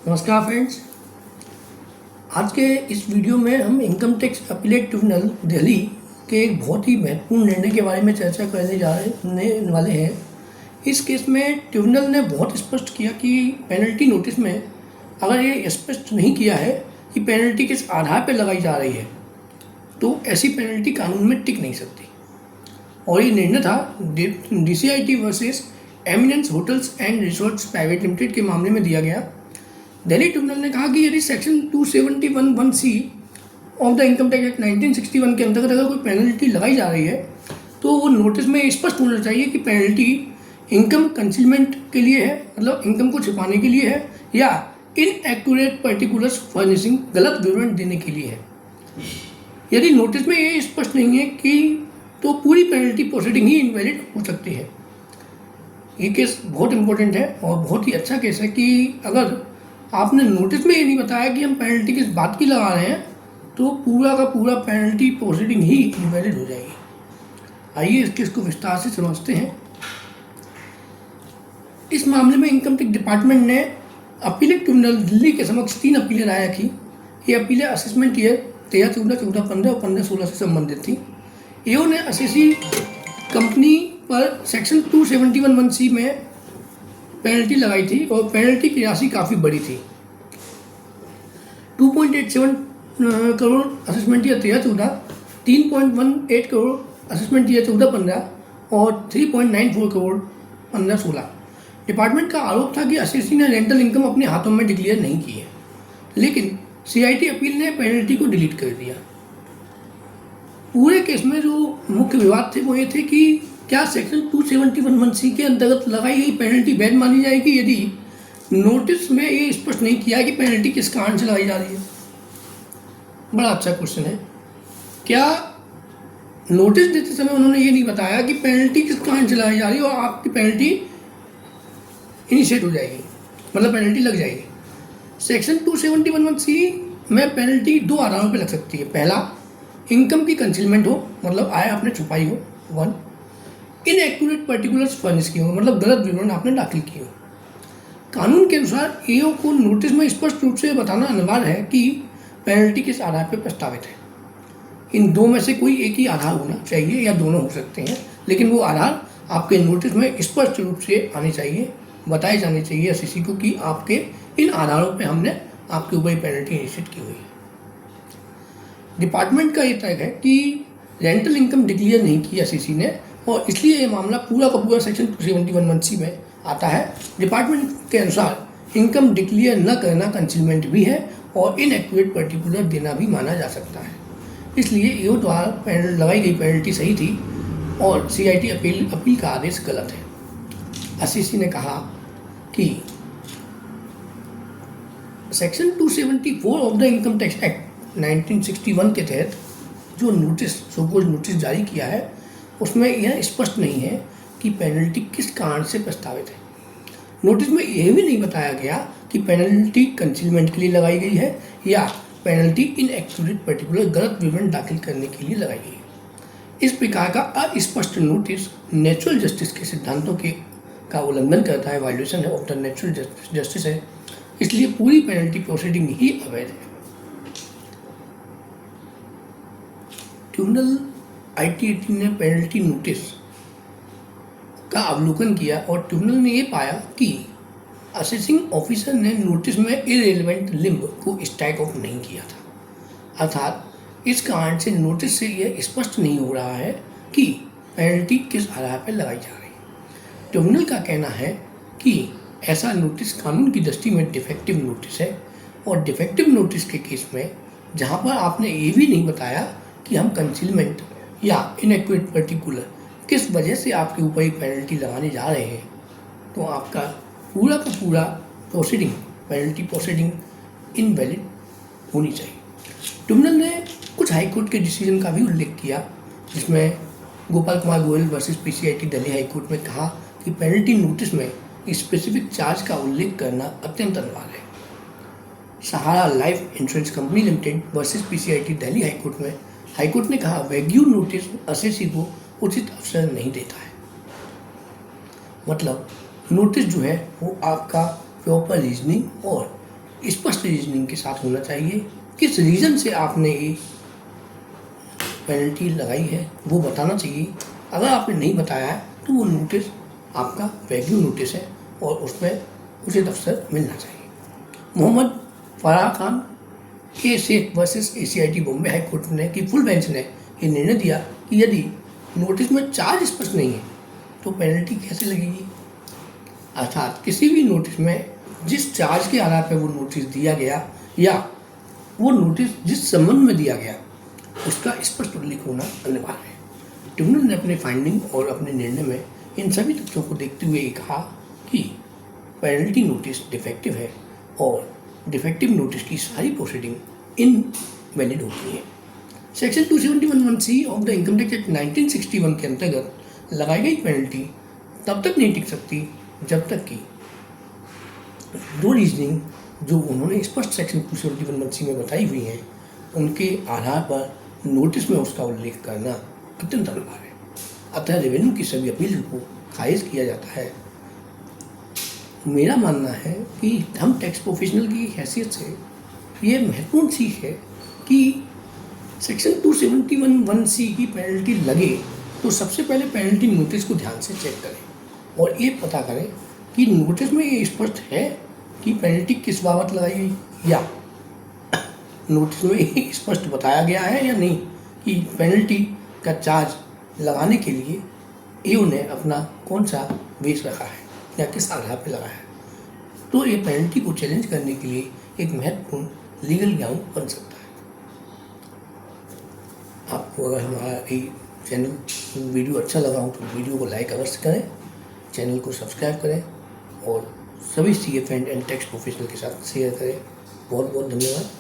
नमस्कार फ्रेंड्स। आज के इस वीडियो में हम income tax appellate tribunal Delhi के एक बहुत ही महत्वपूर्ण निर्णय के बारे में चर्चा करने वाले हैं। इस केस में ट्रिब्यूनल ने बहुत स्पष्ट किया कि पेनल्टी नोटिस में अगर ये स्पष्ट नहीं किया है कि पेनल्टी किस आधार पर लगाई जा रही है तो ऐसी पेनल्टी कानून में टिक नहीं सकती। और ये निर्णय था DCIT versus eminence hotels and resorts private limited के मामले में दिया गया। दिल्ली ट्रिब्यूनल ने कहा कि यदि section 271(1)(c) of the income tax act 1961 के अंतर्गत अगर कोई पेनल्टी लगाई जा रही है तो वो नोटिस में स्पष्ट होना चाहिए कि पेनल्टी इनकम कंसीलमेंट के लिए है, मतलब इनकम को छिपाने के लिए है, या इनएक्यूरेट पर्टिकुलर्स फर्निशिंग, गलत विवरण देने के लिए है। यदि नोटिस में ये स्पष्ट नहीं है कि तो पूरी पेनल्टी प्रोसीडिंग ही इनवैलिड हो सकती है। ये केस बहुत इंपॉर्टेंट है और बहुत ही अच्छा केस है कि अगर आपने नोटिस में ये नहीं बताया कि हम पेनल्टी किस बात की लगा रहे हैं तो पूरा का पूरा पेनल्टी प्रोसीडिंग ही इनवैलिड हो जाएगी। आइए इस केस को विस्तार से समझते हैं। इस मामले में इनकम टैक्स डिपार्टमेंट ने अपीलेट ट्रिब्यूनल दिल्ली के समक्ष 3 अपीलें दायर की। ये अपीलें असेसमेंट ईयर 13-14, 14-15 और 15-16 से संबंधित थी। ईओ ने असेसी कंपनी पर सेक्शन 271(1)(c) में पेनल्टी लगाई थी और पेनल्टी की राशि काफ़ी बड़ी थी। 2.87 crore assessment year 13-14, 3.18 crore assessment year 14-15 और 3.94 करोड़ 15-16। डिपार्टमेंट का आरोप था कि असेसी ने रेंटल इनकम अपने हाथों में डिक्लेयर नहीं की है, लेकिन CIT अपील ने पेनल्टी को डिलीट कर दिया। पूरे केस में जो मुख्य विवाद थे वो ये थे कि क्या सेक्शन 271(1)(c) के अंतर्गत लगाई गई पेनल्टी वैध मानी जाएगी यदि नोटिस में ये स्पष्ट नहीं किया कि पेनल्टी किस कारण से लगाई जा रही है। बड़ा अच्छा क्वेश्चन है। क्या नोटिस देते समय उन्होंने ये नहीं बताया कि पेनल्टी किस कारण से लगाई जा रही है और आपकी पेनल्टी इनिशिएट हो जाएगी, मतलब पेनल्टी लग जाएगी। सेक्शन 271(1)(c) में पेनल्टी 2 आधारों पर लग सकती है। पहला, इनकम की कंसीलमेंट हो, मतलब आय आपने छुपाई हो, 1। इनएक्यूरेट पर्टिकुलर्स फर्निश किए हो, मतलब गलत विवरण आपने दाखिल किए हो। कानून के अनुसार ईओ को नोटिस में स्पष्ट रूप से बताना अनिवार्य है कि पेनल्टी किस आधार पर प्रस्तावित है। इन दो में से कोई एक ही आधार होना चाहिए या दोनों हो सकते हैं, लेकिन वो आधार आपके नोटिस में स्पष्ट रूप से आने चाहिए, बताए जाने चाहिए असेसी को कि आपके इन आधारों पर हमने आपके ऊपर पेनल्टी इनिशिएट की हुई है। डिपार्टमेंट का ये तर्क है कि रेंटल इनकम डिक्लेयर नहीं की असेसी ने और इसलिए ये मामला पूरा का पूरा सेक्शन 271(1)(c) में आता है। डिपार्टमेंट के अनुसार इनकम डिक्लेयर न करना कंसीलमेंट भी है और इनएक्यूरेट पर्टिकुलर देना भी माना जा सकता है। इसलिए ईओ द्वारा लगाई गई पेनल्टी सही थी और CIT अपील का आदेश गलत है। असेसी ने कहा कि section 274 of the income tax act 1961 के तहत जो नोटिस सोकोल्ड नोटिस जारी किया है उसमें यह स्पष्ट नहीं है कि पेनल्टी किस कारण से प्रस्तावित है। नोटिस में यह भी नहीं बताया गया कि पेनल्टी कंसीलमेंट के लिए लगाई गई है या पेनल्टी इनएक्यूरेट पर्टिकुलर गलत विवरण दाखिल करने के लिए लगाई गई है। इस प्रकार का अस्पष्ट नोटिस नेचुरल जस्टिस के सिद्धांतों का उल्लंघन करता है, violation of the natural justice है। इसलिए पूरी पेनल्टी प्रोसीडिंग ही अवैध है। ट्रिब्यूनल IT18 ने पेनल्टी नोटिस का अवलोकन किया और ट्रिब्यूनल ने यह पाया कि असेसिंग ऑफिसर ने नोटिस में इररिलेवेंट लिंब को स्ट्राइक आउट नहीं किया था। अर्थात इस कारण से नोटिस से यह स्पष्ट नहीं हो रहा है कि पेनल्टी किस आधार पर लगाई जा रही है। ट्रिब्यूनल का कहना है कि ऐसा नोटिस कानून की दृष्टि में डिफेक्टिव नोटिस है और डिफेक्टिव नोटिस के केस में जहाँ पर आपने ये भी नहीं बताया कि हम कंसीलमेंट या इनएक्यूरेट पर्टिकुलर किस वजह से आपके ऊपर ही पेनल्टी लगाने जा रहे हैं तो आपका पूरा का पूरा प्रोसीडिंग, पेनल्टी प्रोसीडिंग इनवैलिड होनी चाहिए। ट्रिब्यूनल ने कुछ हाईकोर्ट के डिसीजन का भी उल्लेख किया, जिसमें Gopal Kumar Goyal versus PCIT Delhi high court में कहा कि पेनल्टी नोटिस में स्पेसिफिक चार्ज का उल्लेख करना अत्यंत अनिवार्य है। Sahara life insurance company limited versus PCIT Delhi high court में हाईकोर्ट ने कहा वैग्यू नोटिस असेसी को उचित अवसर नहीं देता है। मतलब नोटिस जो है वो आपका प्रॉपर रीजनिंग और स्पष्ट रीजनिंग के साथ होना चाहिए। किस रीज़न से आपने ये पेनल्टी लगाई है वो बताना चाहिए। अगर आपने नहीं बताया है तो वो नोटिस आपका वैल्यू नोटिस है और उसमें उचित अवसर मिलना चाहिए। मोहम्मद फराह खान के Sheikh versus ACIT Bombay high court ने की फुल बेंच ने ये निर्णय दिया कि यदि नोटिस में चार्ज स्पष्ट नहीं है तो पेनल्टी कैसे लगेगी। अर्थात किसी भी नोटिस में जिस चार्ज के आधार पर वो नोटिस दिया गया या वो नोटिस जिस संबंध में दिया गया उसका स्पष्ट उल्लेख होना अनिवार्य है। ट्रिब्यूनल ने अपने फाइंडिंग और अपने निर्णय में इन सभी तथ्यों को देखते हुए कहा कि पेनल्टी नोटिस डिफेक्टिव है और डिफेक्टिव नोटिस की सारी प्रोसीडिंग इनवैलिड होती है। Section 271(1)(c of the income tax act 1961 के अंतर्गत लगाई गई पेनल्टी तब तक नहीं टिक सकती जब तक कि दो रीजनिंग जो उन्होंने स्पष्ट सेक्शन 271(1)(c में बताई हुई हैं उनके आधार पर नोटिस में उसका उल्लेख करना अत्यंत अनिवार्य है। अतः रेवेन्यू की सभी अपील को खारिज किया जाता है। मेरा मानना है कि हम टैक्स प्रोफेशनल की हैसियत से ये महत्वपूर्ण चीज़ है कि सेक्शन 271(1)(c की पेनल्टी लगे तो सबसे पहले पेनल्टी नोटिस को ध्यान से चेक करें और ये पता करें कि नोटिस में ये स्पष्ट है कि पेनल्टी किस बाबत लगाई गई या नोटिस में स्पष्ट बताया गया है या नहीं कि पेनल्टी का चार्ज लगाने के लिए ईओ ने अपना कौन सा बेस रखा है या किस आधार पर लगाया है। तो ये पेनल्टी को चैलेंज करने के लिए एक महत्वपूर्ण लीगल ग्राउंड बन सकता है। आपको अगर हमारा ये चैनल वीडियो अच्छा लगा हो तो वीडियो को लाइक अवश्य करें, चैनल को सब्सक्राइब करें और सभी CA friend and tax professional के साथ शेयर करें। बहुत बहुत धन्यवाद।